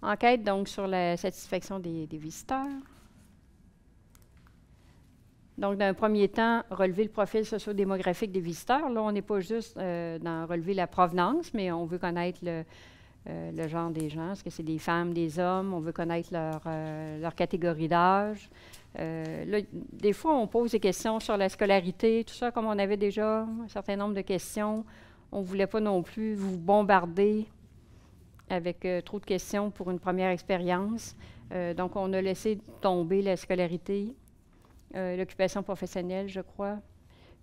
Enquête donc sur la satisfaction des visiteurs. Donc, dans un premier temps, relever le profil sociodémographique des visiteurs. Là, on n'est pas juste dans relever la provenance, mais on veut connaître le genre des gens. Est-ce que c'est des femmes, des hommes? On veut connaître leur catégorie d'âge. Là, des fois, on pose des questions sur la scolarité, tout ça, comme on avait déjà un certain nombre de questions. On ne voulait pas non plus vous bombarder avec trop de questions pour une première expérience. Donc, on a laissé tomber la scolarité. L'occupation professionnelle, je crois,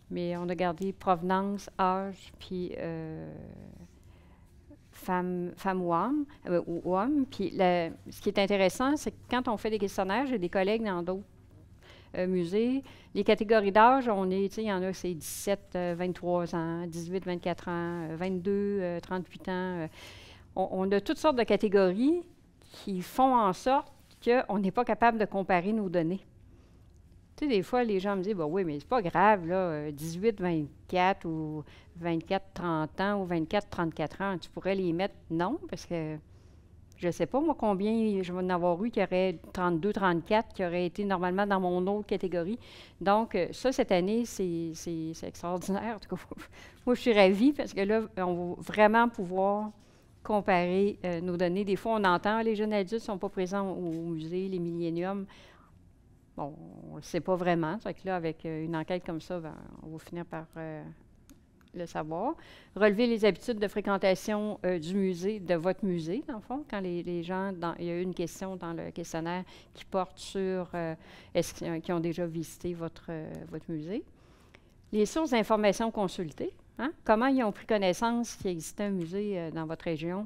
mais on a gardé provenance, âge, puis femme ou homme. Puis ce qui est intéressant, c'est que quand on fait des questionnaires, j'ai des collègues dans d'autres musées, les catégories d'âge, il y en a, c'est 17, 23 ans, 18, 24 ans, 22, 38 ans. On a toutes sortes de catégories qui font en sorte qu'on n'est pas capable de comparer nos données. Tu sais, des fois, les gens me disent, bah oui, mais c'est pas grave, là, 18, 24 ou 24, 30 ans ou 24, 34 ans, tu pourrais les mettre. Non, parce que je ne sais pas, moi, combien je vais en avoir eu qui auraient 32, 34, qui auraient été normalement dans mon autre catégorie. Donc, ça, cette année, c'est extraordinaire. En tout cas, moi, je suis ravie parce que là, on va vraiment pouvoir comparer nos données. Des fois, on entend les jeunes adultes ne sont pas présents au musée, les milléniums. Bon, on ne le sait pas vraiment. Fait que là, avec une enquête comme ça, ben, on va finir par le savoir. Relever les habitudes de fréquentation du musée, de votre musée, dans le fond, quand les gens, il y a eu une question dans le questionnaire qui porte sur est-ce qu'ils ont déjà visité votre musée. Les sources d'informations consultées. Hein? Comment ils ont pris connaissance qu'il existait un musée dans votre région?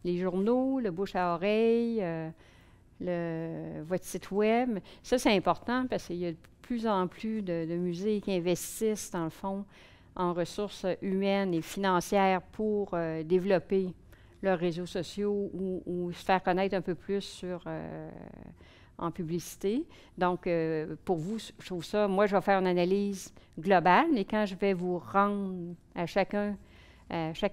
Les journaux, le bouche à oreille, votre site web. Ça, c'est important parce qu'il y a de plus en plus de musées qui investissent, dans le fond, en ressources humaines et financières pour développer leurs réseaux sociaux ou se faire connaître un peu plus en publicité. Donc, pour vous, je trouve ça, moi, je vais faire une analyse globale, mais quand je vais vous rendre à chaque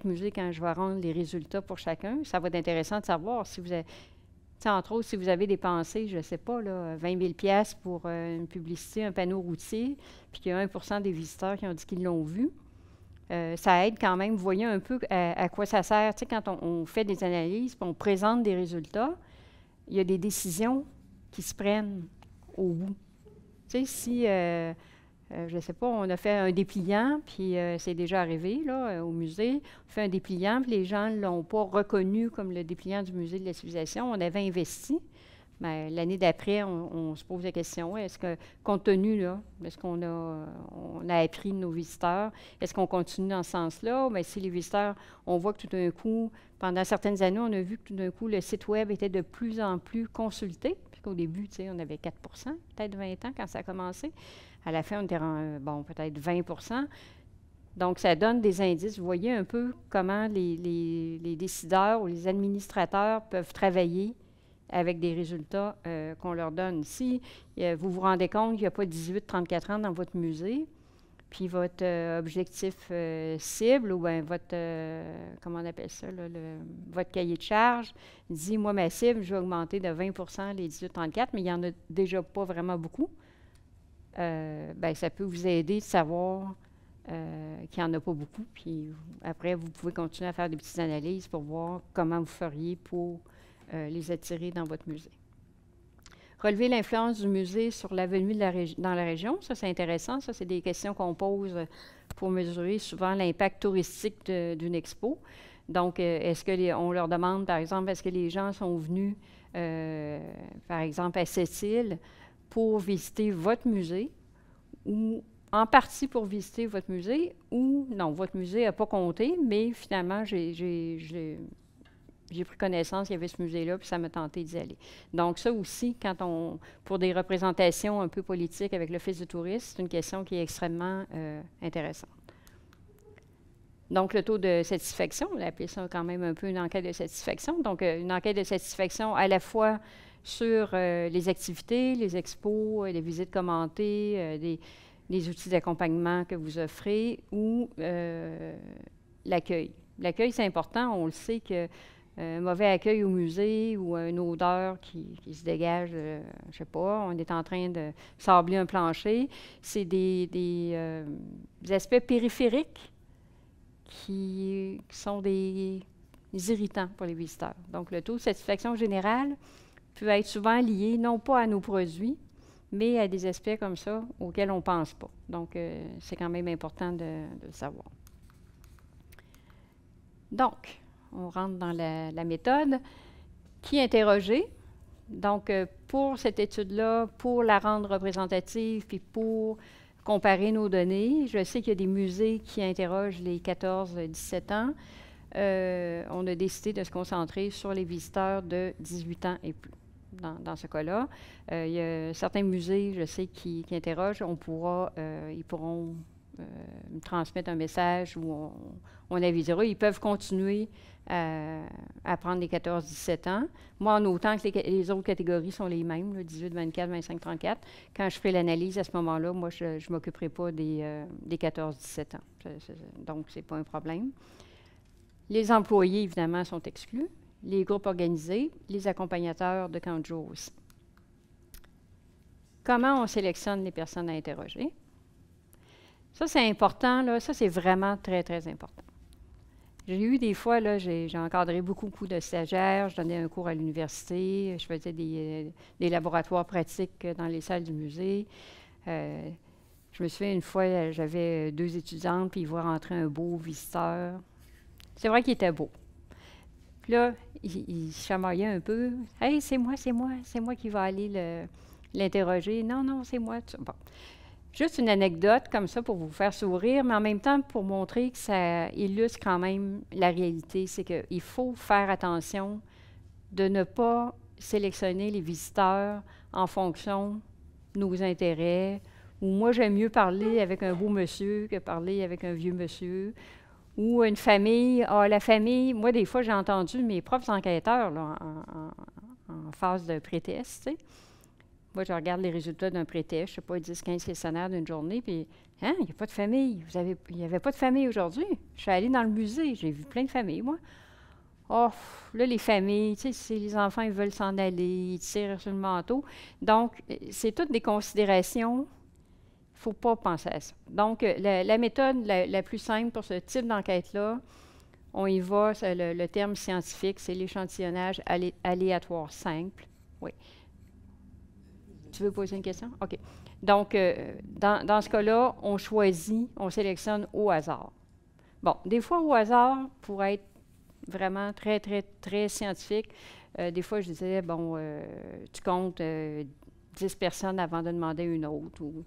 musée, quand je vais rendre les résultats pour chacun, ça va être intéressant de savoir si vous avez, entre autres, si vous avez dépensé, je ne sais pas, là, 20 000 $ pour une publicité, un panneau routier, puis qu'il y a 1 % des visiteurs qui ont dit qu'ils l'ont vu, ça aide quand même. Vous voyez un peu à quoi ça sert. Tu sais, quand on fait des analyses, puis on présente des résultats, il y a des décisions qui se prennent au bout. Tu sais, si, je ne sais pas, on a fait un dépliant, puis c'est déjà arrivé là, au musée, on fait un dépliant, puis les gens ne l'ont pas reconnu comme le dépliant du musée de la civilisation. On avait investi. Mais l'année d'après, on se pose la question, est-ce que, compte tenu, là, est-ce qu'on a appris de nos visiteurs, est-ce qu'on continue dans ce sens-là? Mais si les visiteurs, on voit que tout d'un coup, pendant certaines années, on a vu que tout d'un coup, le site web était de plus en plus consulté, puisqu'au début, tu sais, on avait 4 %, peut-être 20 ans quand ça a commencé. À la fin, on était peut-être 20 %. Donc, ça donne des indices. Vous voyez un peu comment les décideurs ou les administrateurs peuvent travailler avec des résultats qu'on leur donne. Si vous vous rendez compte qu'il n'y a pas 18-34 ans dans votre musée, puis votre objectif cible, ou bien votre, comment on appelle ça, là, votre cahier de charge, dit, moi, ma cible, je vais augmenter de 20 % les 18-34, mais il n'y en a déjà pas vraiment beaucoup. Bien, ça peut vous aider de savoir qu'il n'y en a pas beaucoup. Puis après, vous pouvez continuer à faire des petites analyses pour voir comment vous feriez pour les attirer dans votre musée. Relever l'influence du musée sur la venue dans la région, ça c'est intéressant. Ça, c'est des questions qu'on pose pour mesurer souvent l'impact touristique d'une expo. Donc, est-ce qu'on leur demande, par exemple, est-ce que les gens sont venus, par exemple, à Sept-Îles pour visiter votre musée ou en partie pour visiter votre musée ou non, votre musée n'a pas compté, mais finalement, j'ai pris connaissance qu'il y avait ce musée-là, puis ça m'a tenté d'y aller. Donc, ça aussi, pour des représentations un peu politiques avec l'Office du tourisme, c'est une question qui est extrêmement intéressante. Donc, le taux de satisfaction, on a appelé ça quand même un peu une enquête de satisfaction. Donc, une enquête de satisfaction à la fois sur les activités, les expos, les visites commentées, les outils d'accompagnement que vous offrez ou l'accueil. L'accueil, c'est important. On le sait que un mauvais accueil au musée ou une odeur qui se dégage, je ne sais pas, on est en train de sabler un plancher. C'est des aspects périphériques qui sont des irritants pour les visiteurs. Donc, le taux de satisfaction générale peut être souvent lié non pas à nos produits, mais à des aspects comme ça auxquels on ne pense pas. Donc, c'est quand même important de le savoir. Donc, on rentre dans la méthode. Qui interroger? Donc, pour cette étude-là, pour la rendre représentative, puis pour comparer nos données, je sais qu'il y a des musées qui interrogent les 14-17 ans. On a décidé de se concentrer sur les visiteurs de 18 ans et plus. Dans ce cas-là, il y a certains musées, je sais, qui interrogent. Ils pourront me transmettre un message où on avisera. Ils peuvent continuer à prendre les 14-17 ans. Moi, en autant que les autres catégories sont les mêmes, là, 18, 24, 25, 34, quand je ferai l'analyse à ce moment-là, moi, je ne m'occuperai pas des 14-17 ans. Donc, ce n'est pas un problème. Les employés, évidemment, sont exclus. Les groupes organisés, les accompagnateurs de camp de jour aussi. Comment on sélectionne les personnes à interroger? Ça, c'est important, là. Ça, c'est vraiment très, très important. J'ai eu des fois, là, j'ai encadré beaucoup de stagiaires, je donnais un cours à l'université, je faisais des laboratoires pratiques dans les salles du musée. Je me souviens, une fois, j'avais 2 étudiantes, puis ils voient rentrer un beau visiteur. C'est vrai qu'il était beau. Puis là, il chamaillaient un peu. « Hey, c'est moi qui va aller l'interroger. »« Non, non, c'est moi. » Bon. Juste une anecdote comme ça pour vous faire sourire, mais en même temps pour montrer que ça illustre quand même la réalité. C'est qu'il faut faire attention de ne pas sélectionner les visiteurs en fonction de nos intérêts. Ou moi, j'aime mieux parler avec un beau monsieur que parler avec un vieux monsieur. Ou une famille, la famille, moi, des fois, j'ai entendu mes propres enquêteurs là, en phase de pré-test, tu sais. Moi, je regarde les résultats d'un pré-test, je ne sais pas, 10-15 questionnaires d'une journée, puis, hein, il n'y a pas de famille. Il n'y avait pas de famille aujourd'hui. Je suis allée dans le musée, j'ai vu plein de familles, moi. Oh, là, les familles, tu sais, les enfants, ils veulent s'en aller, ils tirent sur le manteau. Donc, c'est toutes des considérations. Il ne faut pas penser à ça. Donc, la méthode la plus simple pour ce type d'enquête-là, on y va, le terme scientifique, c'est l'échantillonnage aléatoire simple. Oui. Tu veux poser une question? OK. Donc, dans ce cas-là, on choisit, on sélectionne au hasard. Bon, des fois, au hasard, pour être vraiment très, très, très scientifique, des fois, je disais, bon, tu comptes 10 personnes avant de demander une autre, ou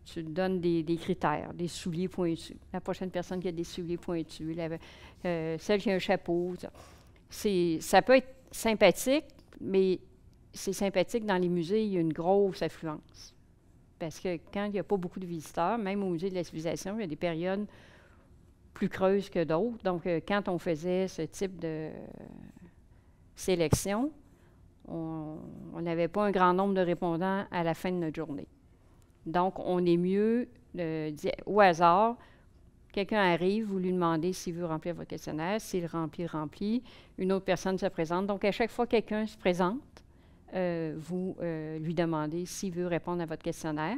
tu donnes des critères, des souliers pointus. La prochaine personne qui a des souliers pointus, celle qui a un chapeau. Ça peut être sympathique, mais c'est sympathique dans les musées, il y a une grosse affluence. Parce que quand il n'y a pas beaucoup de visiteurs, même au musée de la civilisation, il y a des périodes plus creuses que d'autres. Donc, quand on faisait ce type de sélection, on n'avait pas un grand nombre de répondants à la fin de notre journée. Donc, on est mieux au hasard. Quelqu'un arrive, vous lui demandez s'il veut remplir votre questionnaire. S'il remplit. Une autre personne se présente. Donc, à chaque fois que quelqu'un se présente, vous lui demandez s'il veut répondre à votre questionnaire.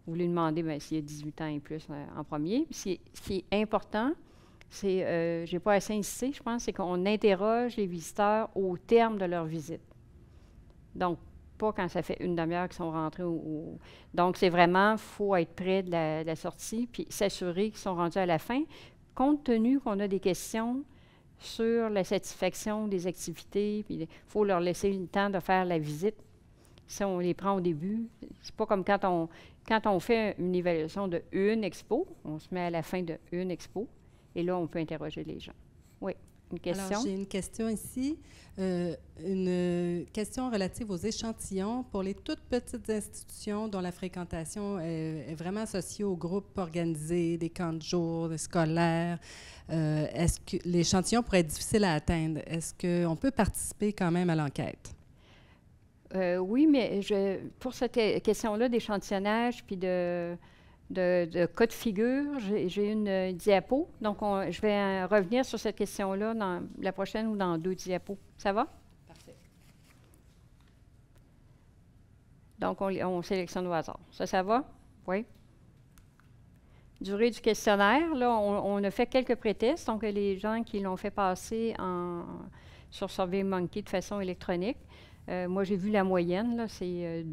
Vous lui demandez s'il y a 18 ans et plus en premier. Ce qui est important, c'est, je n'ai pas assez insisté, je pense, c'est qu'on interroge les visiteurs au terme de leur visite. Donc, pas quand ça fait une demi-heure qu'ils sont rentrés. Donc, c'est vraiment, il faut être près de la sortie, puis s'assurer qu'ils sont rendus à la fin, compte tenu qu'on a des questions sur la satisfaction des activités, puis il faut leur laisser le temps de faire la visite. Si on les prend au début, c'est pas comme quand on fait une évaluation de une expo, on se met à la fin de une expo, et là, on peut interroger les gens. Oui. Une question? Alors, j'ai une question ici, une question relative aux échantillons pour les toutes petites institutions dont la fréquentation est vraiment associée aux groupes organisés, des camps de jour, des scolaires. Est-ce que l'échantillon pourrait être difficile à atteindre? Est-ce qu'on peut participer quand même à l'enquête? Oui, mais pour cette question-là d'échantillonnage puis de cas de figure. J'ai une diapo, donc je vais revenir sur cette question-là dans la prochaine ou dans 2 diapos. Ça va? Parfait. Donc, on sélectionne au hasard. Ça va? Oui. Durée du questionnaire, là, on a fait quelques prétests, donc les gens qui l'ont fait passer sur SurveyMonkey de façon électronique. Moi, j'ai vu la moyenne, là, c'est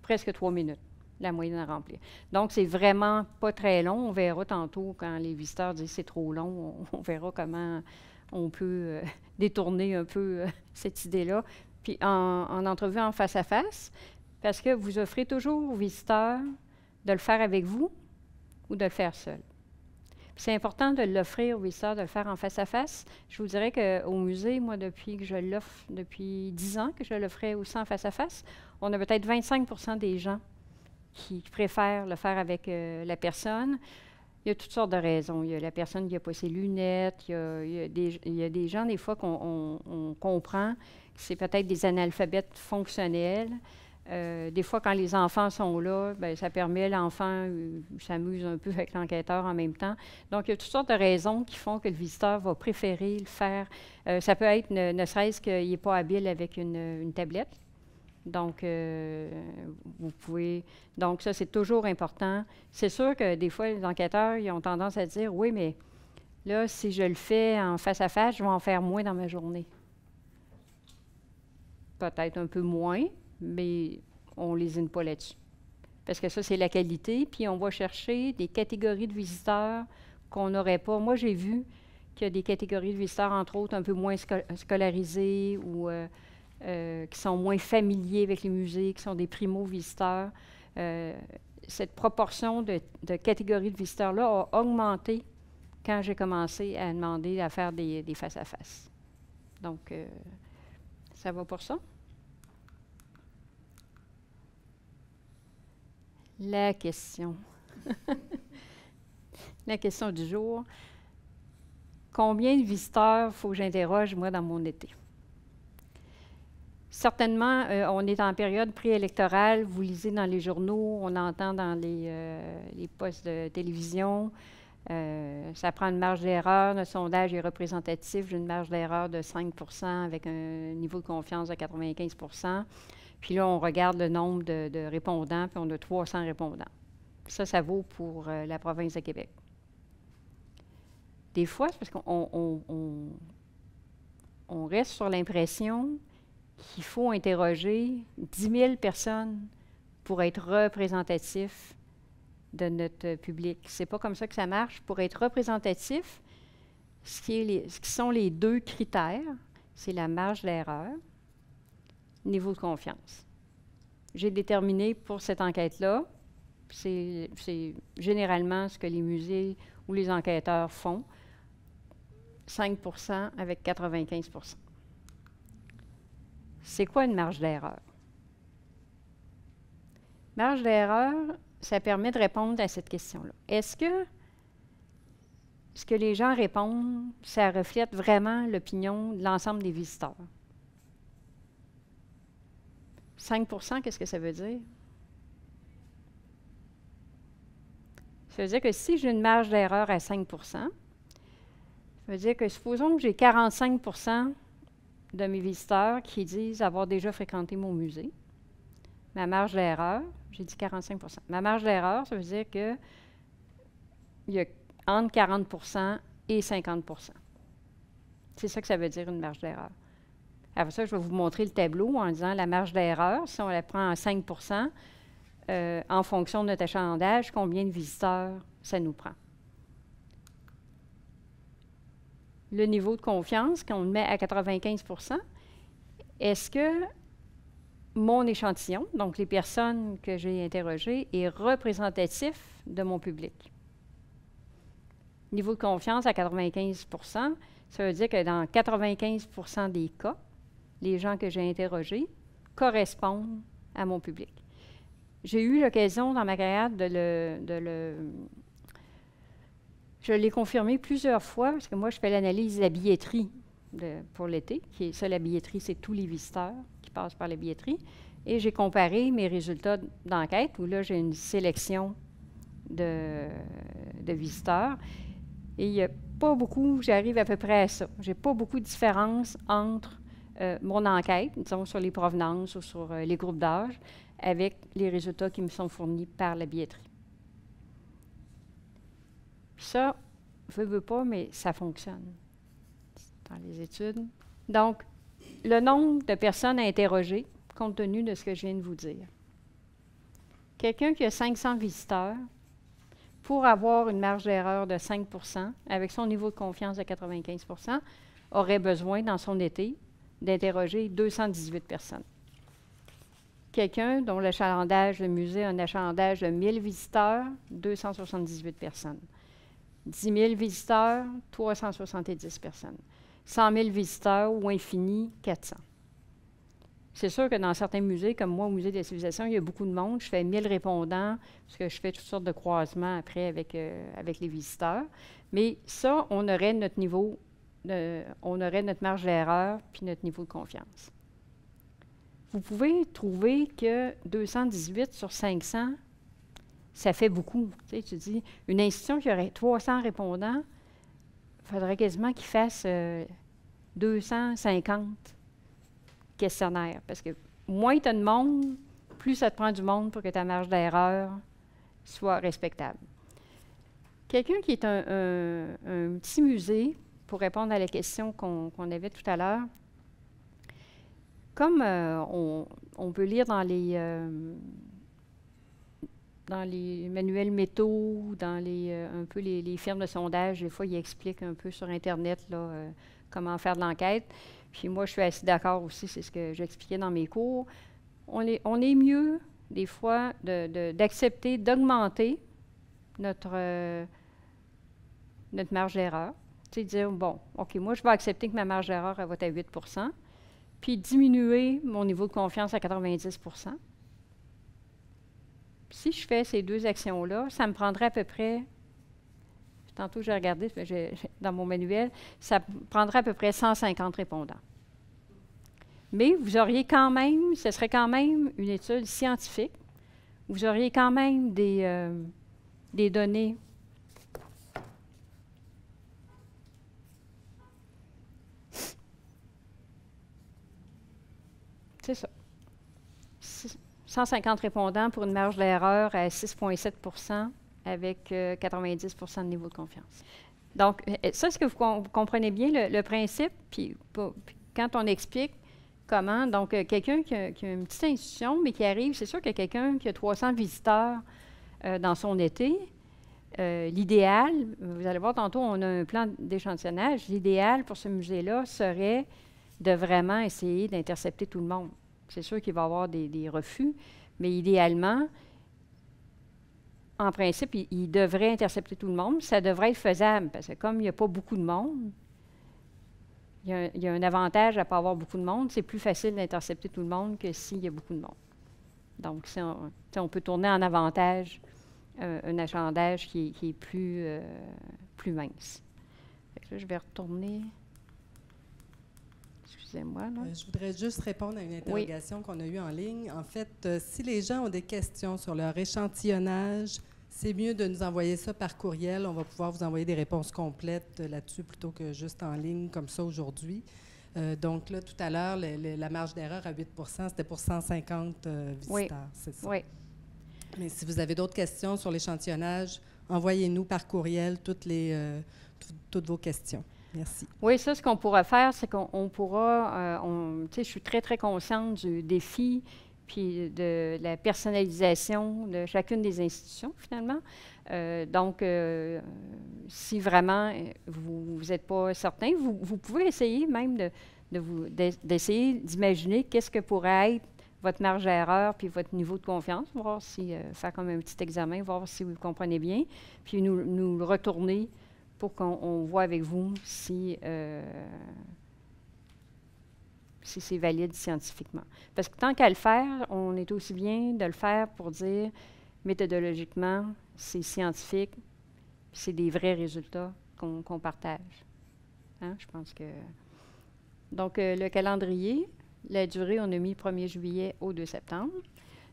presque 3 minutes, la moyenne à remplir. Donc, c'est vraiment pas très long. On verra tantôt quand les visiteurs disent c'est trop long, on verra comment on peut détourner un peu cette idée-là. Puis en entrevue en face à face, parce que vous offrez toujours aux visiteurs de le faire avec vous ou de le faire seul. C'est important de l'offrir aux visiteurs, de le faire en face à face. Je vous dirais qu'au musée, moi, depuis que je l'offre, depuis 10 ans que je l'offrais aussi en face à face, on a peut-être 25% des gens qui préfèrent le faire avec la personne. Il y a toutes sortes de raisons. Il y a la personne qui n'a pas ses lunettes, il y a des gens, des fois, qu'on comprend que c'est peut-être des analphabètes fonctionnels. Des fois, quand les enfants sont là, bien, ça permet l'enfant s'amuse un peu avec l'enquêteur en même temps. Donc, il y a toutes sortes de raisons qui font que le visiteur va préférer le faire. Ça peut être ne serait-ce qu'il n'est pas habile avec une tablette. Donc, vous pouvez... Donc, ça, c'est toujours important. C'est sûr que des fois, les enquêteurs, ils ont tendance à dire, oui, mais là, si je le fais en face à face, je vais en faire moins dans ma journée. Peut-être un peu moins, mais on ne lésine pas là-dessus. Parce que ça, c'est la qualité. Puis, on va chercher des catégories de visiteurs qu'on n'aurait pas. Moi, j'ai vu qu'il y a des catégories de visiteurs, entre autres, un peu moins scolarisés ou qui sont moins familiers avec les musées, qui sont des primo-visiteurs. Cette proportion de catégories de visiteurs-là a augmenté quand j'ai commencé à demander à faire des face-à-face. Donc, ça va pour ça? La question. La question du jour. Combien de visiteurs faut que j'interroge, moi, dans mon été? Certainement, on est en période préélectorale. Vous lisez dans les journaux, on entend dans les postes de télévision. Ça prend une marge d'erreur. Notre sondage est représentatif. J'ai une marge d'erreur de 5 % avec un niveau de confiance de 95 %. Puis là, on regarde le nombre de répondants, puis on a 300 répondants. Ça vaut pour la province de Québec. Des fois, c'est parce qu'on reste sur l'impression qu'il faut interroger 10 000 personnes pour être représentatif de notre public. C'est pas comme ça que ça marche. Pour être représentatif, ce qui sont les 2 critères, c'est la marge d'erreur, niveau de confiance. J'ai déterminé pour cette enquête-là, c'est généralement ce que les musées ou les enquêteurs font, 5 % avec 95 %. C'est quoi une marge d'erreur? Marge d'erreur, ça permet de répondre à cette question-là. Est-ce que ce que les gens répondent, ça reflète vraiment l'opinion de l'ensemble des visiteurs? 5 %, qu'est-ce que ça veut dire? Ça veut dire que si j'ai une marge d'erreur à 5 %, ça veut dire que supposons que j'ai 45 % de mes visiteurs qui disent avoir déjà fréquenté mon musée. Ma marge d'erreur, j'ai dit 45 %. Ma marge d'erreur, ça veut dire qu'il y a entre 40 % et 50 % C'est ça que ça veut dire, une marge d'erreur. Après ça, je vais vous montrer le tableau en disant la marge d'erreur, si on la prend à 5 % en fonction de notre achalandage, combien de visiteurs ça nous prend. Le niveau de confiance, qu'on le met à 95 %, est-ce que mon échantillon, donc les personnes que j'ai interrogées, est représentatif de mon public? Niveau de confiance à 95 %, ça veut dire que dans 95 % des cas, les gens que j'ai interrogés correspondent à mon public. J'ai eu l'occasion dans ma carrière je l'ai confirmé plusieurs fois, parce que moi, je fais l'analyse de la billetterie pour l'été. Ça, la billetterie, c'est tous les visiteurs qui passent par la billetterie. Et j'ai comparé mes résultats d'enquête, où là, j'ai une sélection de visiteurs. Et il n'y a pas beaucoup, j'arrive à peu près à ça. Je n'ai pas beaucoup de différence entre mon enquête, disons sur les provenances ou sur les groupes d'âge, avec les résultats qui me sont fournis par la billetterie. Puis ça, je ne veux pas, mais ça fonctionne dans les études. Donc, le nombre de personnes à interroger, compte tenu de ce que je viens de vous dire. Quelqu'un qui a 500 visiteurs, pour avoir une marge d'erreur de 5 % avec son niveau de confiance de 95 %, aurait besoin, dans son été, d'interroger 218 personnes. Quelqu'un dont l'achalandage de musée a un achalandage de 1000 visiteurs, 278 personnes. 10 000 visiteurs, 370 personnes. 100 000 visiteurs ou infini, 400. C'est sûr que dans certains musées, comme moi, au Musée de la civilisation, il y a beaucoup de monde. Je fais 1000 répondants, parce que je fais toutes sortes de croisements après avec les visiteurs. Mais ça, on aurait notre niveau, on aurait notre marge d'erreur puis notre niveau de confiance. Vous pouvez trouver que 218 sur 500, ça fait beaucoup. Tu sais, tu dis, une institution qui aurait 300 répondants, il faudrait quasiment qu'ils fassent 250 questionnaires. Parce que moins tu as de monde, plus ça te prend du monde pour que ta marge d'erreur soit respectable. Quelqu'un qui est un petit musée, pour répondre à la question qu'on avait tout à l'heure, comme on peut lire dans les manuels métaux, dans un peu les firmes de sondage, des fois, ils expliquent un peu sur Internet là, comment faire de l'enquête. Puis moi, je suis assez d'accord aussi, c'est ce que j'expliquais dans mes cours. On est mieux, des fois, d'accepter, d'augmenter notre marge d'erreur. Tu sais, dire, bon, OK, moi, je vais accepter que ma marge d'erreur, elle va être à 8 %, puis diminuer mon niveau de confiance à 90 %. Si je fais ces deux actions-là, ça me prendrait à peu près, tantôt j'ai regardé dans mon manuel, ça me prendrait à peu près 150 répondants. Mais vous auriez quand même, ce serait quand même une étude scientifique, vous auriez quand même des données c'est ça. 150 répondants pour une marge d'erreur à 6,7 % avec 90 % de niveau de confiance. Donc, ça, est-ce que vous comprenez bien le principe? Puis, quand on explique comment, donc, quelqu'un qui a une petite institution, mais qui arrive, c'est sûr que quelqu'un qui a 300 visiteurs dans son été, l'idéal, vous allez voir tantôt, on a un plan d'échantillonnage, l'idéal pour ce musée-là serait de vraiment essayer d'intercepter tout le monde. C'est sûr qu'il va y avoir des refus, mais idéalement, en principe, il devrait intercepter tout le monde. Ça devrait être faisable, parce que comme il n'y a pas beaucoup de monde, il y a un avantage à ne pas avoir beaucoup de monde. C'est plus facile d'intercepter tout le monde que s'il y a beaucoup de monde. Donc, on peut tourner en avantage un achalandage qui est plus mince. Fait que là, je vais retourner... Excusez-moi. Là. Je voudrais juste répondre à une interrogation qu'on a eue en ligne. En fait, si les gens ont des questions sur leur échantillonnage, c'est mieux de nous envoyer ça par courriel. On va pouvoir vous envoyer des réponses complètes là-dessus plutôt que juste en ligne comme ça aujourd'hui. Donc là, tout à l'heure, la marge d'erreur à 8 % c'était pour 150 visiteurs, c'est ça? Oui. Mais si vous avez d'autres questions sur l'échantillonnage, envoyez-nous par courriel toutes vos questions. Merci. Oui, ça, ce qu'on pourra faire, c'est qu'on pourra, tu sais, je suis très, très consciente du défi puis de la personnalisation de chacune des institutions, finalement. Donc, si vraiment vous n'êtes pas certain, vous pouvez essayer même d'essayer d'imaginer qu'est-ce que pourrait être votre marge d'erreur puis votre niveau de confiance, voir si, faire comme un petit examen, voir si vous comprenez bien, puis nous le retourner pour qu'on voit avec vous si c'est valide scientifiquement. Parce que tant qu'à le faire, on est aussi bien de le faire pour dire méthodologiquement, c'est scientifique, c'est des vrais résultats qu'on partage. Hein? Je pense que... Donc, le calendrier, la durée, on a mis 1er juillet au 2 septembre.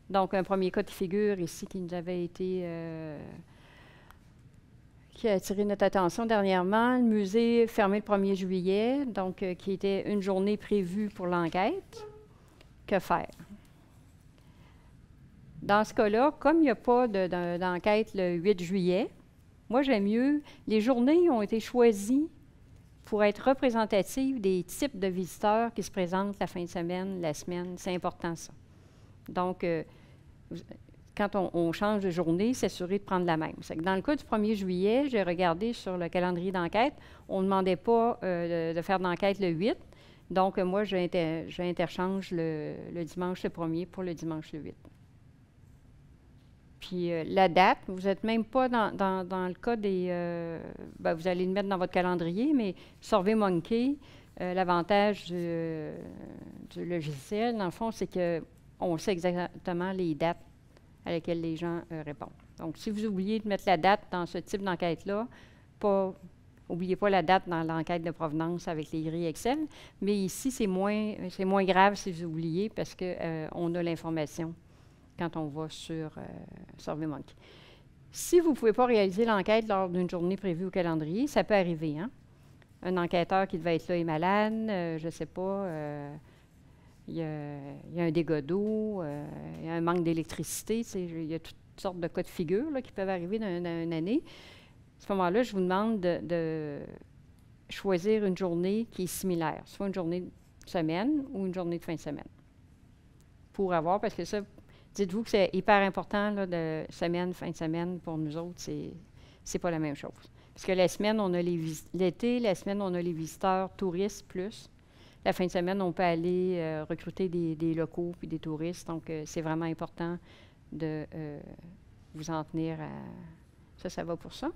Donc, un premier cas de figure ici qui nous avait été qui a attiré notre attention dernièrement. Le musée fermé le 1er juillet, donc qui était une journée prévue pour l'enquête. Que faire? Dans ce cas-là, comme il n'y a pas d'enquête le 8 juillet, moi, j'aime mieux, les journées ont été choisies pour être représentatives des types de visiteurs qui se présentent la fin de semaine, la semaine. C'est important, ça. Donc, quand on change de journée, s'assurer de prendre la même. C'est que dans le cas du 1er juillet, j'ai regardé sur le calendrier d'enquête, on ne demandait pas de faire d'enquête le 8. Donc, moi, j'interchange le dimanche le 1er pour le dimanche le 8. Puis la date, vous n'êtes même pas dans le cas des... vous allez le mettre dans votre calendrier, mais SurveyMonkey, l'avantage du logiciel, dans le fond, c'est qu'on sait exactement les dates à laquelle les gens répondent. Donc, si vous oubliez de mettre la date dans ce type d'enquête-là, n'oubliez pas la date dans l'enquête de provenance avec les grilles Excel, mais ici, c'est moins grave si vous oubliez parce qu'on a l'information quand on va sur SurveyMonkey. Si vous ne pouvez pas réaliser l'enquête lors d'une journée prévue au calendrier, ça peut arriver, hein? Un enquêteur qui devait être là est malade, je ne sais pas, il y a un dégât d'eau, il y a un manque d'électricité, il y a toutes sortes de cas de figure là, qui peuvent arriver dans une année. À ce moment-là, je vous demande de choisir une journée qui est similaire, soit une journée de semaine ou une journée de fin de semaine. Pour avoir, parce que ça, dites-vous que c'est hyper important, là, de semaine, fin de semaine, pour nous autres, c'est pas la même chose. Parce que la semaine, on a l'été, la semaine, on a les visiteurs touristes plus. La fin de semaine, on peut aller recruter des locaux puis des touristes. Donc, c'est vraiment important de vous en tenir à... Ça va pour ça.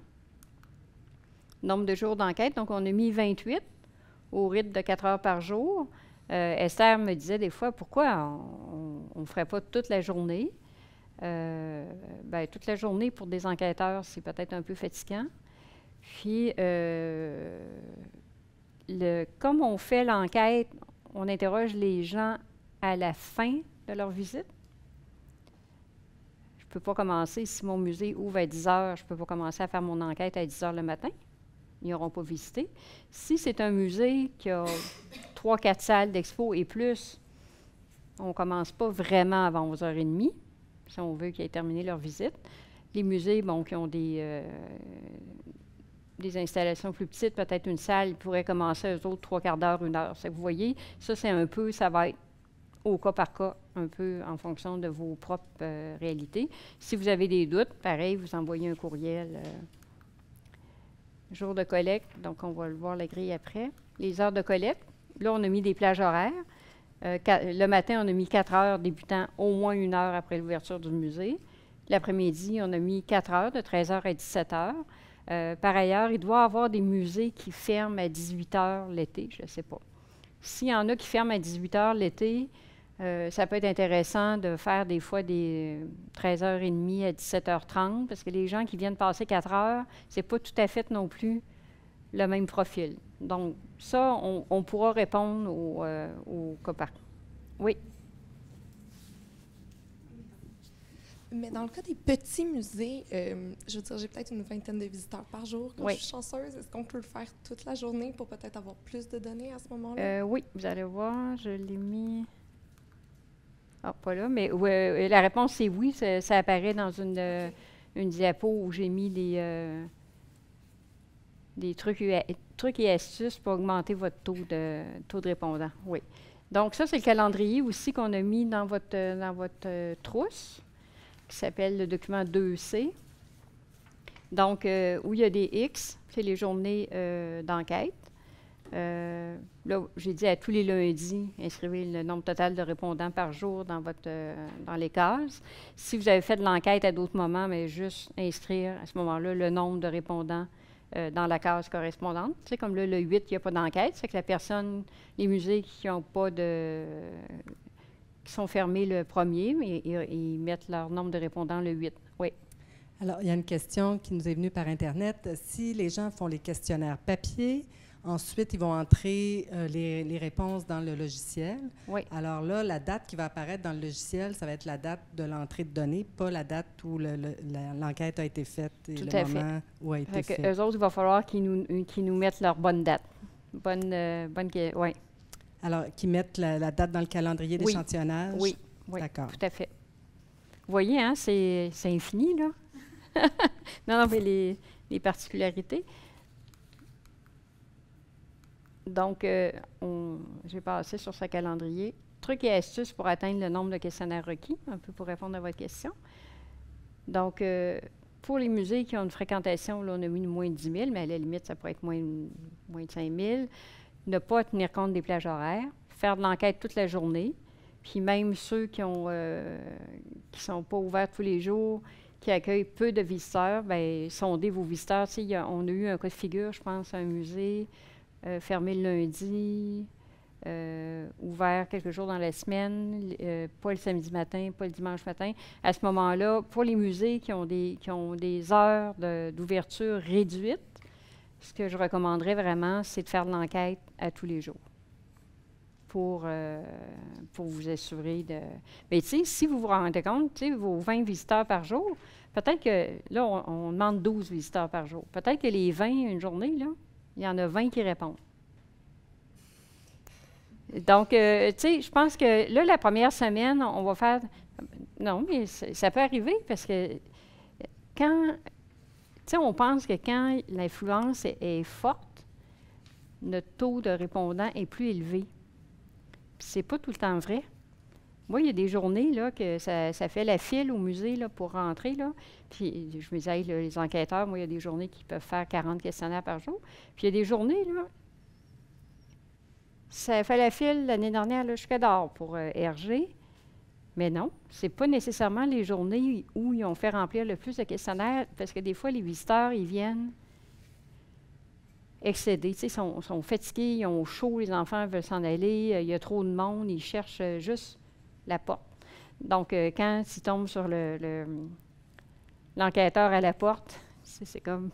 Nombre de jours d'enquête. Donc, on a mis 28 au rythme de 4 heures par jour. Esther me disait des fois, pourquoi on ne ferait pas toute la journée? Toute la journée pour des enquêteurs, c'est peut-être un peu fatigant. Puis, comme on fait l'enquête, on interroge les gens à la fin de leur visite. Je ne peux pas commencer, si mon musée ouvre à 10 heures, je ne peux pas commencer à faire mon enquête à 10 heures le matin. Ils n'auront pas visité. Si c'est un musée qui a 3-4 salles d'expo et plus, on ne commence pas vraiment avant 11h30, si on veut qu'ils aient terminé leur visite. Les musées, qui ont des installations plus petites, peut-être une salle, ils pourraient commencer eux autres 3/4 d'heure, 1 heure. Vous voyez, ça va être au cas par cas, un peu en fonction de vos propres réalités. Si vous avez des doutes, pareil, vous envoyez un courriel. Jour de collecte, donc on va le voir la grille après. Les heures de collecte, là, on a mis des plages horaires. Le matin, on a mis 4 heures débutant au moins 1 heure après l'ouverture du musée. L'après-midi, on a mis 4 heures, de 13h à 17h. Par ailleurs, il doit y avoir des musées qui ferment à 18h l'été, je ne sais pas. S'il y en a qui ferment à 18h l'été, ça peut être intéressant de faire des fois des 13h30 à 17h30, parce que les gens qui viennent passer 4 heures, ce n'est pas tout à fait non plus le même profil. Donc, ça, on pourra répondre au cas par cas. Oui. Mais dans le cas des petits musées, je veux dire, j'ai peut-être une 20aine de visiteurs par jour quand je suis chanceuse. Est-ce qu'on peut le faire toute la journée pour peut-être avoir plus de données à ce moment-là? Oui, vous allez voir, je l'ai mis... Ah, pas là, mais la réponse, c'est oui. Ça apparaît dans une diapo où j'ai mis des trucs et astuces pour augmenter votre taux de répondants. Oui. Donc, ça, c'est le calendrier aussi qu'on a mis dans votre trousse, qui s'appelle le document 2C. Donc, où il y a des X, c'est les journées d'enquête. Là, j'ai dit à tous les lundis, inscrivez le nombre total de répondants par jour dans les cases. Si vous avez fait de l'enquête à d'autres moments, mais juste inscrire à ce moment-là le nombre de répondants dans la case correspondante. Tu sais, comme là, le 8, il n'y a pas d'enquête, c'est que les musées qui n'ont pas qui sont fermés le 1er, mais ils mettent leur nombre de répondants le 8. Oui. Alors, il y a une question qui nous est venue par Internet. Si les gens font les questionnaires papier, Ensuite, ils vont entrer les réponses dans le logiciel. Oui. Alors là, la date qui va apparaître dans le logiciel, ça va être la date de l'entrée de données, pas la date où l'enquête a été faite et Tout le à moment où a été fait. Eux autres, il va falloir qu'ils nous mettent leur bonne date. Oui. Alors, qu'ils mettent la date dans le calendrier d'échantillonnage? Oui, d'accord. Tout à fait. Vous voyez, hein, c'est infini, là. non, mais les particularités. Donc, j'ai passé sur ce calendrier. Trucs et astuces pour atteindre le nombre de questionnaires requis, un peu pour répondre à votre question. Donc, pour les musées qui ont une fréquentation, là, on a mis moins de 10 000, mais à la limite, ça pourrait être moins de 5 000. Ne pas tenir compte des plages horaires, faire de l'enquête toute la journée, puis même ceux qui sont pas ouverts tous les jours, qui accueillent peu de visiteurs, bien, sondez vos visiteurs. Tu sais, on a eu un cas de figure, je pense, à un musée, fermé le lundi, ouvert quelques jours dans la semaine, pas le samedi matin, pas le dimanche matin. À ce moment-là, pour les musées qui ont des heures d'ouverture réduites, ce que je recommanderais vraiment, c'est de faire de l'enquête à tous les jours pour vous assurer de... Mais tu sais, si vous vous rendez compte, tu sais, vos 20 visiteurs par jour, peut-être que, là, on demande 12 visiteurs par jour. Peut-être que les 20, une journée, là, il y en a 20 qui répondent. Donc, tu sais, je pense que là, la première semaine, on va faire... Non, mais ça peut arriver parce que quand... Tu sais, on pense que quand l'influence est forte, notre taux de répondants est plus élevé. Puis c'est pas tout le temps vrai. Moi, il y a des journées là, que ça fait la file au musée là, pour rentrer. Là. Puis je me disais, les enquêteurs, moi, il y a des journées qui peuvent faire 40 questionnaires par jour. Puis il y a des journées, là, ça fait la file l'année dernière là, jusqu'à dehors pour RG. Mais non, ce n'est pas nécessairement les journées où ils ont fait remplir le plus de questionnaires, parce que des fois, les visiteurs, ils viennent excédés. Ils sont fatigués, ils ont chaud, les enfants veulent s'en aller, il y a trop de monde, ils cherchent juste la porte. Donc, quand ils tombent sur l'enquêteur à la porte, c'est comme...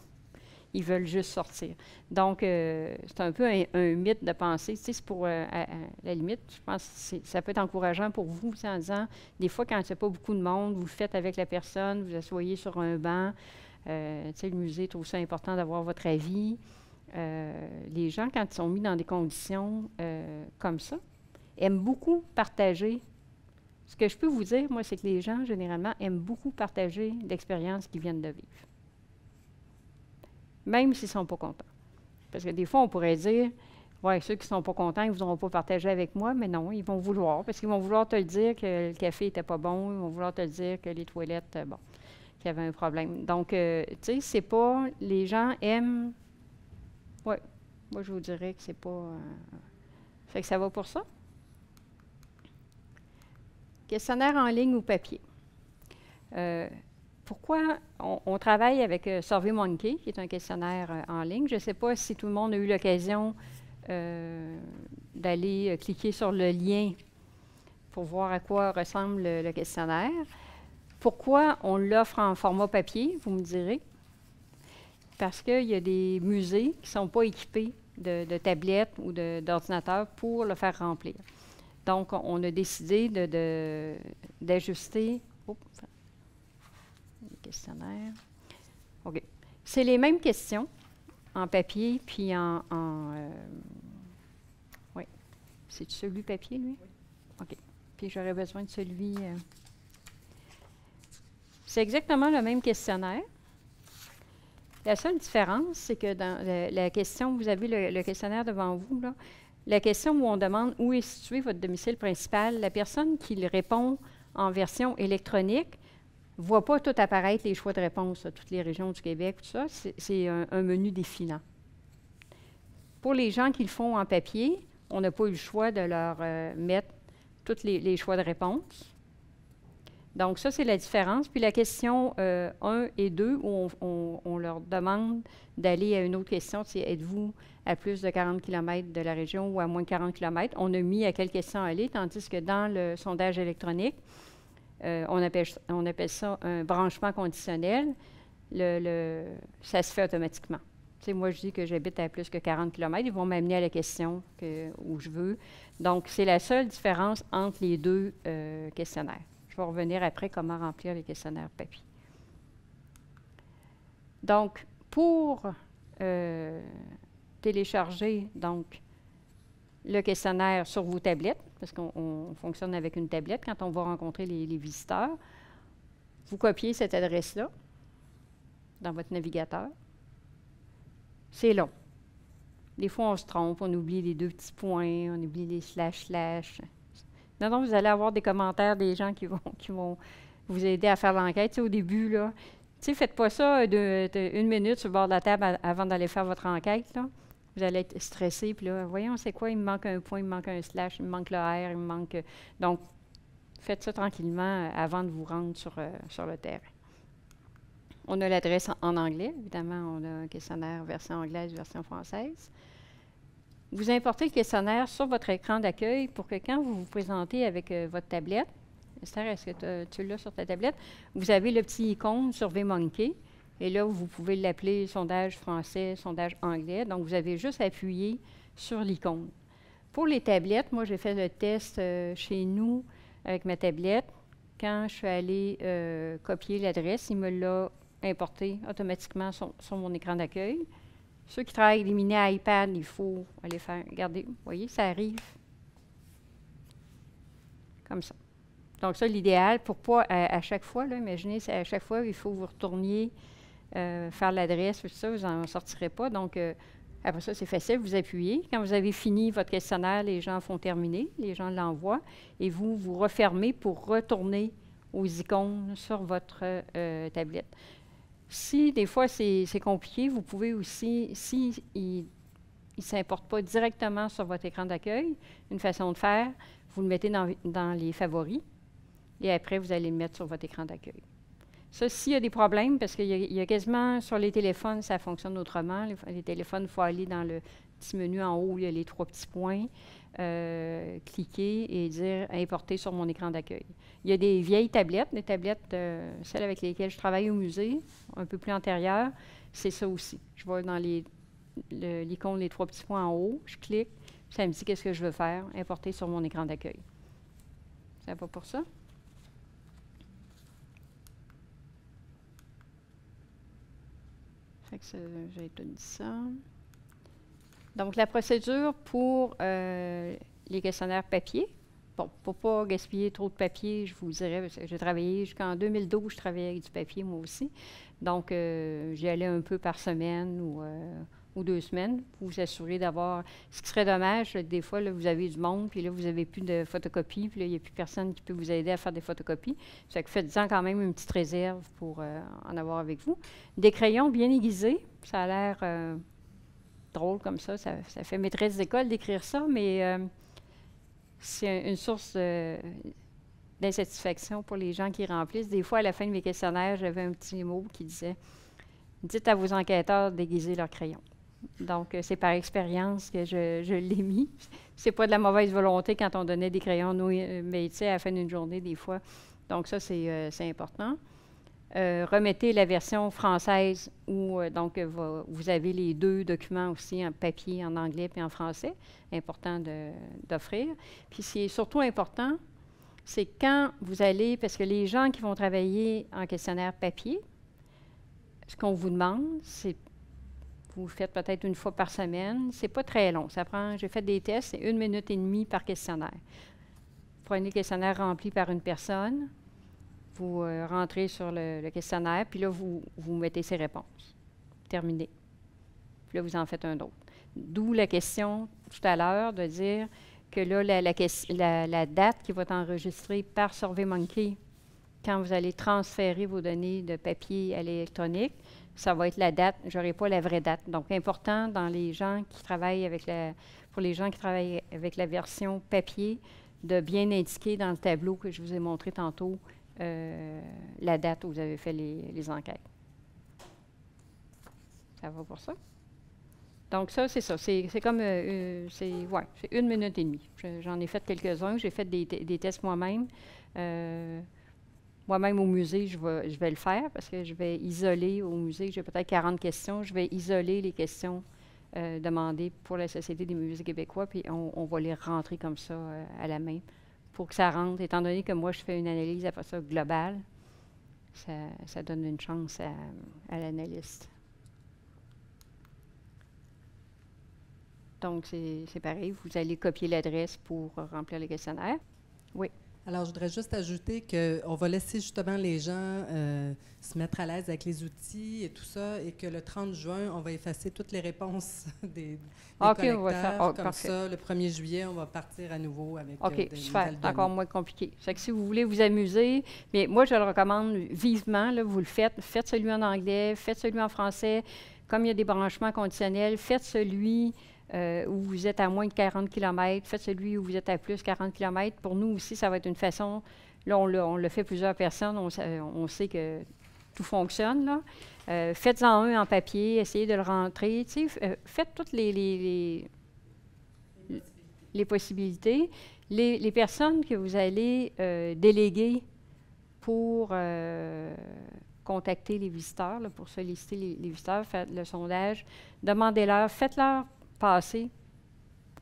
Ils veulent juste sortir. Donc, c'est un peu un mythe de penser. Tu sais, c'est pour, à la limite, je pense que ça peut être encourageant pour vous, en disant, des fois, quand il n'y a pas beaucoup de monde, vous le faites avec la personne, vous asseyez sur un banc. Tu sais, le musée trouve ça important d'avoir votre avis. Les gens, quand ils sont mis dans des conditions comme ça, aiment beaucoup partager. Ce que je peux vous dire, moi, c'est que les gens, généralement, aiment beaucoup partager l'expérience qu'ils viennent de vivre. Même s'ils ne sont pas contents. Parce que des fois, on pourrait dire, ouais, ceux qui ne sont pas contents, ils ne voudront pas partager avec moi, mais non, ils vont vouloir, parce qu'ils vont vouloir te le dire que le café n'était pas bon, ils vont vouloir te le dire que les toilettes, bon, qu'il y avait un problème. Donc, tu sais, c'est pas, les gens aiment, ouais, moi je vous dirais que c'est pas, fait que ça va pour ça. Questionnaire en ligne ou papier. Pourquoi on travaille avec SurveyMonkey, qui est un questionnaire en ligne. Je ne sais pas si tout le monde a eu l'occasion d'aller cliquer sur le lien pour voir à quoi ressemble le questionnaire. Pourquoi on l'offre en format papier, vous me direz? Parce qu'il y a des musées qui ne sont pas équipés de tablettes ou d'ordinateurs pour le faire remplir. Donc, on a décidé d'ajuster... questionnaire. OK. C'est les mêmes questions en papier, puis oui. C'est celui papier, lui? Oui. OK. Puis j'aurais besoin de celui... C'est exactement le même questionnaire. La seule différence, c'est que dans la question, vous avez le questionnaire devant vous, là. La question où on demande où est situé votre domicile principal, la personne qui le répond en version électronique ne voit pas tout apparaître les choix de réponse, là, toutes les régions du Québec, tout ça. C'est un menu défilant. Pour les gens qui le font en papier, on n'a pas eu le choix de leur mettre tous les choix de réponse. Donc, ça, c'est la différence. Puis la question 1 et 2, où on leur demande d'aller à une autre question, c'est êtes-vous à plus de 40 km de la région ou à moins de 40 km? On a mis à quelle question aller, tandis que dans le sondage électronique, on appelle ça un branchement conditionnel. Ça se fait automatiquement. Tu sais, moi, je dis que j'habite à plus que 40 km. Ils vont m'amener à la question où je veux. Donc, c'est la seule différence entre les deux questionnaires. Je vais revenir après comment remplir les questionnaires papier. Donc, pour télécharger donc, le questionnaire sur vos tablettes, parce qu'on fonctionne avec une tablette quand on va rencontrer les visiteurs, vous copiez cette adresse-là dans votre navigateur. C'est long. Des fois, on se trompe, on oublie les 2 petits points, on oublie les slash. Non, vous allez avoir des commentaires des gens qui vont vous aider à faire l'enquête. Tu sais, au début, là, tu sais, faites pas ça une minute sur le bord de la table avant d'aller faire votre enquête, là. Vous allez être stressé, puis là, voyons, c'est quoi? Il me manque un point, il me manque un slash, il me manque le R, il me manque... Donc, faites ça tranquillement avant de vous rendre sur le terrain. On a l'adresse en anglais, évidemment, on a un questionnaire version anglaise, version française. Vous importez le questionnaire sur votre écran d'accueil pour que quand vous vous présentez avec votre tablette, Esther, est-ce que tu l'as sur ta tablette? Vous avez le petit icône sur VMonkey, et là, vous pouvez l'appeler sondage français, sondage anglais. Donc, vous avez juste à appuyer sur l'icône. Pour les tablettes, moi, j'ai fait le test chez nous avec ma tablette. Quand je suis allée copier l'adresse, il me l'a importé automatiquement sur mon écran d'accueil. Ceux qui travaillent avec des mini iPad, il faut aller faire... Regardez, vous voyez, ça arrive comme ça. Donc ça, l'idéal, pour pas à chaque fois, là, imaginez, à chaque fois, il faut que vous retourniez faire l'adresse, tout ça, vous n'en sortirez pas. Donc, après ça, c'est facile, vous appuyez. Quand vous avez fini votre questionnaire, les gens font terminer, les gens l'envoient, et vous refermez pour retourner aux icônes sur votre tablette. Si, des fois, c'est compliqué, vous pouvez aussi, s'il ne s'importe pas directement sur votre écran d'accueil, une façon de faire, vous le mettez dans les favoris, et après, vous allez le mettre sur votre écran d'accueil. Ça, s'il y a des problèmes, parce qu'il y a quasiment, sur les téléphones, ça fonctionne autrement. Les téléphones, il faut aller dans le petit menu en haut, il y a les 3 petits points, cliquer et dire « Importer sur mon écran d'accueil ». Il y a des vieilles tablettes, des tablettes, celles avec lesquelles je travaille au musée, un peu plus antérieures, c'est ça aussi. Je vais dans l'icône, les 3 petits points en haut, je clique, ça me dit qu'est-ce que je veux faire, importer sur mon écran d'accueil. Ça va pour ça? J'ai tout dit ça. Donc, la procédure pour les questionnaires papier. Bon, pour ne pas gaspiller trop de papier, je vous dirais, parce que j'ai travaillé jusqu'en 2012, je travaillais avec du papier moi aussi. Donc, j'y allais un peu par semaine ou 2 semaines pour vous assurer d'avoir... Ce qui serait dommage, des fois, là, vous avez du monde, puis là, vous n'avez plus de photocopies, puis là, il n'y a plus personne qui peut vous aider à faire des photocopies. Ça fait que faites-en quand même une petite réserve pour en avoir avec vous. Des crayons bien aiguisés, ça a l'air drôle comme ça fait maîtresse d'école d'écrire ça, mais c'est une source d'insatisfaction pour les gens qui remplissent. Des fois, à la fin de mes questionnaires, j'avais un petit mot qui disait « Dites à vos enquêteurs d'aiguiser leurs crayons ». Donc, c'est par expérience que je l'ai mis. C'est pas de la mauvaise volonté quand on donnait des crayons, mais tu sais, à la fin d'une journée, des fois. Donc, ça, c'est important. Remettez la version française où, donc, vous avez les 2 documents aussi en papier, en anglais puis en français. Important d'offrir. Puis, ce qui est surtout important, c'est quand vous allez, parce que les gens qui vont travailler en questionnaire papier, ce qu'on vous demande, c'est vous faites peut-être une fois par semaine. C'est pas très long. Ça prend, j'ai fait des tests, c'est 1 minute et demie par questionnaire. Prenez le questionnaire rempli par une personne, vous rentrez sur le questionnaire, puis là, vous mettez ses réponses. Terminé. Puis là, vous en faites un autre. D'où la question tout à l'heure de dire que là, la date qui va être enregistrée par SurveyMonkey, quand vous allez transférer vos données de papier à l'électronique, ça va être la date, je n'aurai pas la vraie date. Donc, important pour les gens qui travaillent avec la version papier, de bien indiquer dans le tableau que je vous ai montré tantôt la date où vous avez fait les enquêtes. Ça va pour ça? Donc, ça, c'est ça. C'est comme, c'est 1 minute et demie. J'en ai fait quelques-uns. J'ai fait des tests moi-même. Moi-même, au musée, je vais le faire parce que je vais isoler au musée, j'ai peut-être 40 questions, je vais isoler les questions demandées pour la Société des musées québécois, puis on va les rentrer comme ça à la main pour que ça rentre. Étant donné que moi, je fais une analyse après ça globale, ça donne une chance à l'analyste. Donc, c'est pareil, vous allez copier l'adresse pour remplir le questionnaire. Oui. Alors, je voudrais juste ajouter qu'on va laisser justement les gens se mettre à l'aise avec les outils et tout ça, et que le 30 juin, on va effacer toutes les réponses des collecteurs. On va faire, comme ça, le 1er juillet, on va partir à nouveau avec des super, c'est encore moins compliqué. C'est que si vous voulez vous amuser, mais moi, je le recommande vivement, là, vous le faites. Faites celui en anglais, faites celui en français. Comme il y a des branchements conditionnels, faites celui où vous êtes à moins de 40 km, faites celui où vous êtes à plus de 40 km. Pour nous aussi, ça va être une façon, là, on le fait plusieurs personnes, on sait que tout fonctionne, là. Faites-en un en papier, essayez de le rentrer, faites toutes les possibilités. Les personnes que vous allez déléguer pour contacter les visiteurs, là, pour solliciter les visiteurs, faites le sondage, demandez-leur, faites-leur passer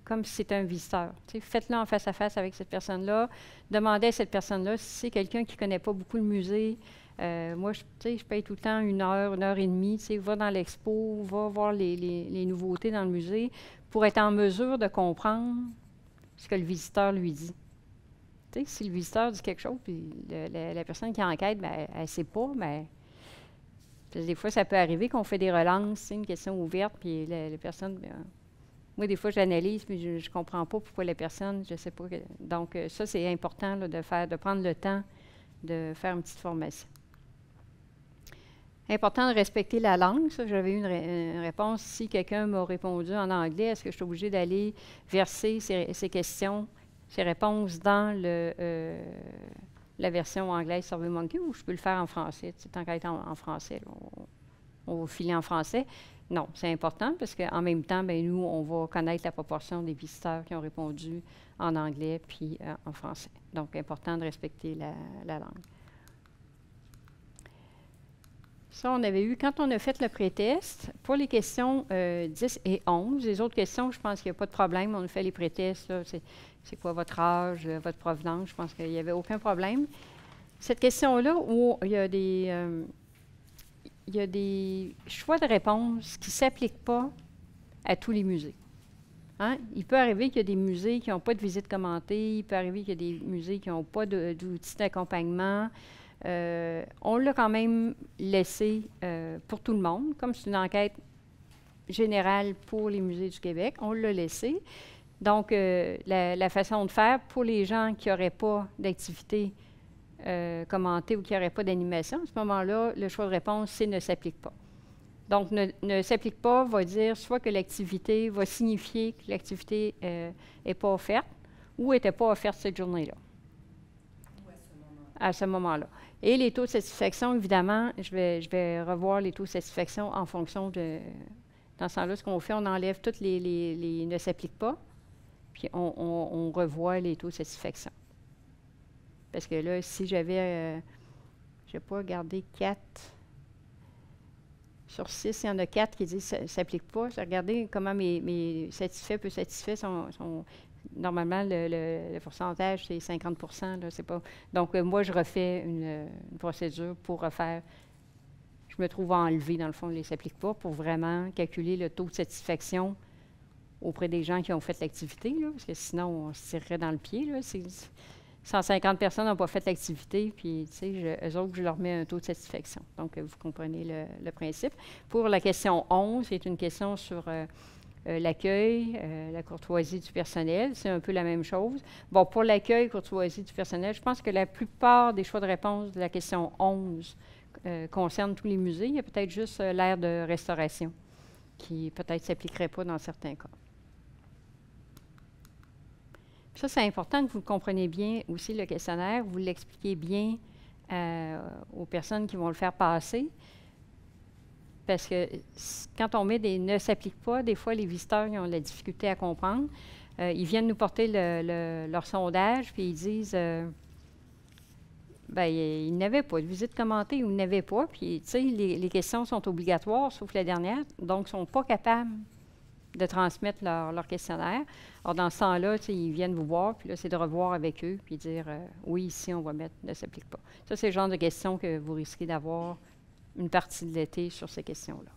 comme si c'était un visiteur. Faites-le en face à face avec cette personne-là. Demandez à cette personne-là si c'est quelqu'un qui ne connaît pas beaucoup le musée. Moi, je paye tout le temps 1 heure et demie. Va dans l'expo, va voir les nouveautés dans le musée pour être en mesure de comprendre ce que le visiteur lui dit. Si le visiteur dit quelque chose, puis la personne qui enquête, ben, elle ne sait pas, mais des fois, ça peut arriver qu'on fait des relances, c'est une question ouverte, puis la personne... moi, des fois, j'analyse, mais je ne comprends pas pourquoi la personne, je ne sais pas. Donc, ça, c'est important là, de prendre le temps de faire une petite formation. Important de respecter la langue. Ça, j'avais eu une réponse. Si quelqu'un m'a répondu en anglais, est-ce que je suis obligée d'aller verser ces questions, ces réponses dans la version anglaise SurveyMonkey, ou je peux le faire en français? Tant qu'à être en français, là, on va filer en français. Non, c'est important parce qu'en même temps, bien, nous, on va connaître la proportion des visiteurs qui ont répondu en anglais puis en français. Donc, important de respecter la langue. Ça, on avait eu, quand on a fait le pré-test, pour les questions 10 et 11, les autres questions, je pense qu'il n'y a pas de problème. On a fait les pré-tests, c'est quoi votre âge, votre provenance, je pense qu'il n'y avait aucun problème. Cette question-là, où il y a des choix de réponses qui ne s'appliquent pas à tous les musées. Hein? Il peut arriver qu'il y a des musées qui n'ont pas de visite commentée, il peut arriver qu'il y a des musées qui n'ont pas d'outils d'accompagnement. On l'a quand même laissé pour tout le monde, comme c'est une enquête générale pour les musées du Québec, on l'a laissé. Donc, la façon de faire pour les gens qui n'auraient pas d'activité commentée ou qui n'auraient pas d'animation, à ce moment-là, le choix de réponse, c'est ne s'applique pas. Donc, ne s'applique pas va dire soit que l'activité va signifier que l'activité n'est pas offerte ou n'était pas offerte cette journée-là. À ce moment-là. Et les taux de satisfaction, évidemment, je vais revoir les taux de satisfaction en fonction de... Dans ce temps-là, ce qu'on fait, on enlève toutes les ne s'applique pas, puis on revoit les taux de satisfaction. Parce que là, si j'avais... je n'ai pas regardé 4... Sur 6, il y en a 4 qui disent que ça ne s'applique pas. J'ai regardé comment mes satisfaits, peu satisfaits sont normalement, le pourcentage, c'est 50 là, c'est pas. Donc, moi, je refais une procédure pour refaire. Je me trouve à enlever, dans le fond, ne s'applique pas pour vraiment calculer le taux de satisfaction auprès des gens qui ont fait l'activité, parce que sinon, on se tirerait dans le pied. Là, 150 personnes n'ont pas fait l'activité, puis, tu sais, eux autres, je leur mets un taux de satisfaction. Donc, vous comprenez le principe. Pour la question 11, c'est une question sur l'accueil, la courtoisie du personnel. C'est un peu la même chose. Bon, pour l'accueil, courtoisie du personnel, je pense que la plupart des choix de réponse de la question 11 concernent tous les musées. Il y a peut-être juste l'aire de restauration qui peut-être ne s'appliquerait pas dans certains cas. Ça, c'est important que vous compreniez bien aussi le questionnaire, vous l'expliquez bien aux personnes qui vont le faire passer. Parce que quand on met des « ne s'applique pas », des fois, les visiteurs ils ont de la difficulté à comprendre. Ils viennent nous porter leur sondage, puis ils disent Bien, ils n'avaient pas de visite commentée, ou ils n'avaient pas. Puis, tu sais, les questions sont obligatoires, sauf la dernière, donc ils ne sont pas capables de transmettre leur questionnaire. Alors, dans ce temps-là, ils viennent vous voir, puis là, c'est de revoir avec eux, puis dire oui, ici, on va mettre ne s'applique pas. Ça, c'est le genre de questions que vous risquez d'avoir une partie de l'été sur ces questions-là.